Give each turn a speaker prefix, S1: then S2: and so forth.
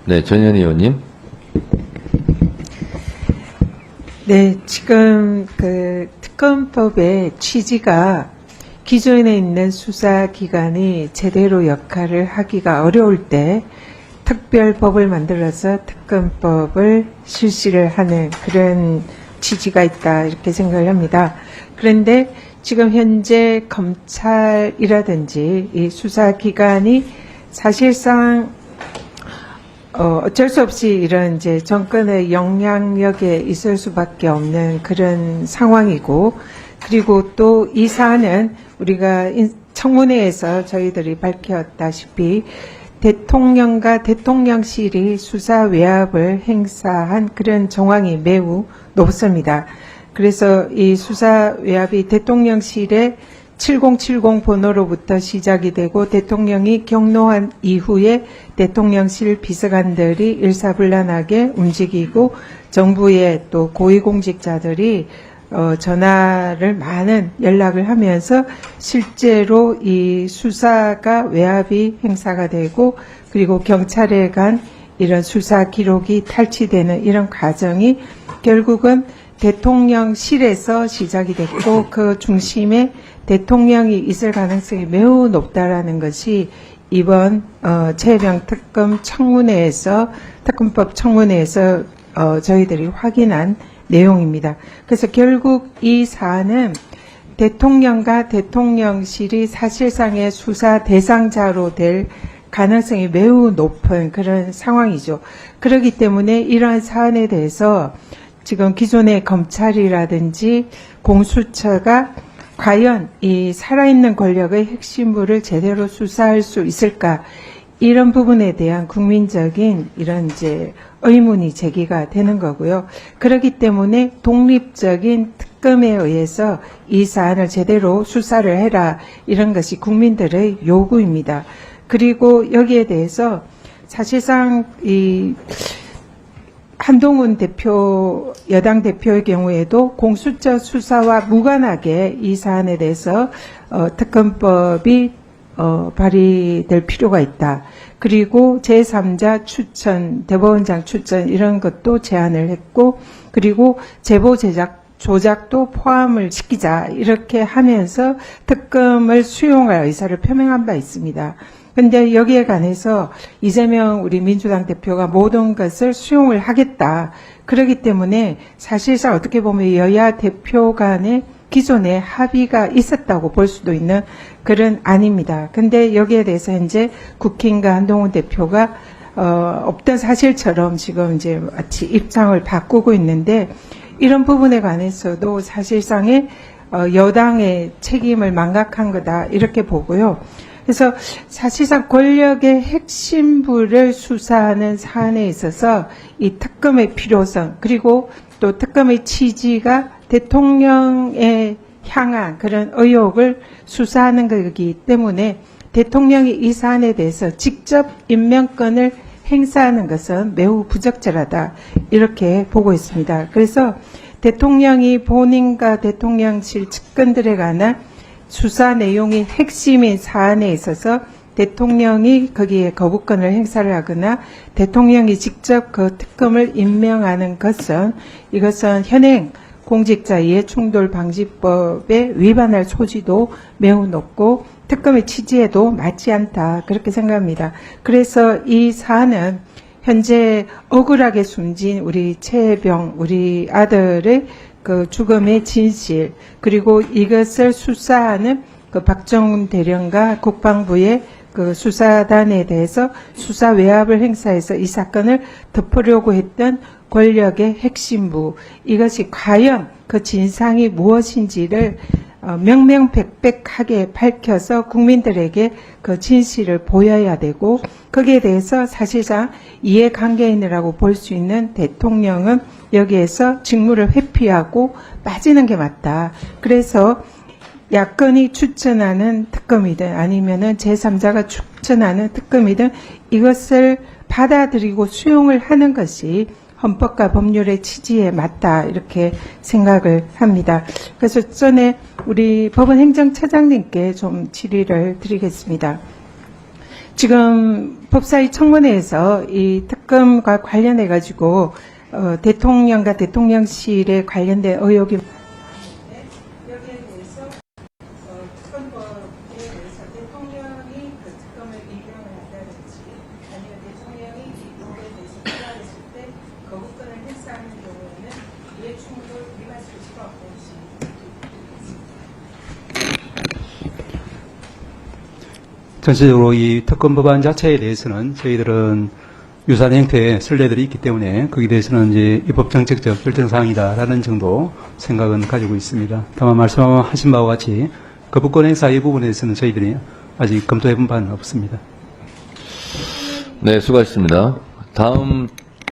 S1: 네, 전현희 의원님.
S2: 네, 지금 그 특검법의 취지가 기존에 있는 수사기관이 제대로 역할을 하기가 어려울 때 특별법을 만들어서 특검법을 실시를 하는 그런 취지가 있다 이렇게 생각을 합니다. 그런데 지금 현재 검찰이라든지 이 수사기관이 사실상 어쩔 수 없이 이런 이제 정권의 영향력에 있을 수밖에 없는 그런 상황이고, 그리고 또 이 사안은 우리가 청문회에서 저희들이 밝혔다시피 대통령과 대통령실이 수사 외압을 행사한 그런 정황이 매우 높습니다. 그래서 이 수사 외압이 대통령실의 7070 번호로부터 시작이 되고 대통령이 경로한 이후에 대통령실 비서관들이 일사불란하게 움직이고 정부의 또 고위공직자들이 전화를 많은 연락을 하면서 실제로 이 수사가 외압이 행사가 되고 그리고 경찰에 간 이런 수사 기록이 탈취되는 이런 과정이 결국은 대통령실에서 시작이 됐고 그 중심에 대통령이 있을 가능성이 매우 높다라는 것이 이번 최혜병 특검 청문회에서 특검법 청문회에서 저희들이 확인한 내용입니다. 그래서 결국 이 사안은 대통령과 대통령실이 사실상의 수사 대상자로 될 가능성이 매우 높은 그런 상황이죠. 그렇기 때문에 이러한 사안에 대해서 지금 기존의 검찰이라든지 공수처가 과연 이 살아있는 권력의 핵심부를 제대로 수사할 수 있을까, 이런 부분에 대한 국민적인 이런 이제 의문이 제기가 되는 거고요. 그렇기 때문에 독립적인 특검에 의해서 이 사안을 제대로 수사를 해라, 이런 것이 국민들의 요구입니다. 그리고 여기에 대해서 사실상 이 한동훈 대표, 여당 대표의 경우에도 공수처 수사와 무관하게 이 사안에 대해서 특검법이 발의될 필요가 있다. 그리고 제3자 추천, 대법원장 추천 이런 것도 제안을 했고, 그리고 제보 제작 조작도 포함을 시키자, 이렇게 하면서 특검을 수용할 의사를 표명한 바 있습니다. 근데 여기에 관해서 이재명 우리 민주당 대표가 모든 것을 수용을 하겠다. 그렇기 때문에 사실상 어떻게 보면 여야 대표 간의 기존에 합의가 있었다고 볼 수도 있는 그런 안입니다. 근데 여기에 대해서 현재 국힘과 한동훈 대표가 없던 사실처럼 지금 이제 마치 입장을 바꾸고 있는데, 이런 부분에 관해서도 사실상의 여당의 책임을 망각한 거다, 이렇게 보고요. 그래서 사실상 권력의 핵심부를 수사하는 사안에 있어서 이 특검의 필요성, 그리고 또 특검의 취지가 대통령에 향한 그런 의혹을 수사하는 거기 때문에 대통령이 이 사안에 대해서 직접 임명권을 행사하는 것은 매우 부적절하다, 이렇게 보고 있습니다. 그래서 대통령이 본인과 대통령실 측근들에 관한 수사 내용이 핵심인 사안에 있어서 대통령이 거기에 거부권을 행사를 하거나 대통령이 직접 그 특검을 임명하는 것은, 이것은 현행 공직자 이해충돌 방지법에 위반할 소지도 매우 높고 특검의 취지에도 맞지 않다, 그렇게 생각합니다. 그래서 이 사안은 현재 억울하게 숨진 우리 최혜병 우리 아들의 그 죽음의 진실, 그리고 이것을 수사하는 그 박정훈 대령과 국방부의 그 수사단에 대해서 수사 외압을 행사해서 이 사건을 덮으려고 했던 권력의 핵심부, 이것이 과연 그 진상이 무엇인지를 명명백백하게 밝혀서 국민들에게 그 진실을 보여야 되고, 거기에 대해서 사실상 이해관계인이라고 볼 수 있는 대통령은 여기에서 직무를 회피하고 빠지는 게 맞다. 그래서 야권이 추천하는 특검이든 아니면은 제3자가 추천하는 특검이든 이것을 받아들이고 수용을 하는 것이 헌법과 법률의 취지에 맞다, 이렇게 생각을 합니다. 그래서 전에 우리 법원 행정처장님께 좀 질의를 드리겠습니다. 지금 법사위 청문회에서 이 특검 특검과 관련해 가지고 대통령과 대통령실에 관련된 의혹이 많은데 여기에 대해서 특검법에 대해서 대통령이 그 특검을 임명을 한다든지 아니면 대통령이 이 법에 대해서 비판했을 때 거부권을 행사하는 경우에는 이해충돌 위반 소지가 없는 것이
S1: 전체적으로 이 특검 법안 자체에 대해서는 저희들은 유사한 형태의 선례들이 있기 때문에 거기에 대해서는 이제 입법정책적 결정사항이다라는 정도 생각은 가지고 있습니다. 다만 말씀하신 바와 같이 거부권 행사 이 부분에 대해서는 저희들이 아직 검토해 본 바는 없습니다.
S3: 네, 수고하셨습니다. 다음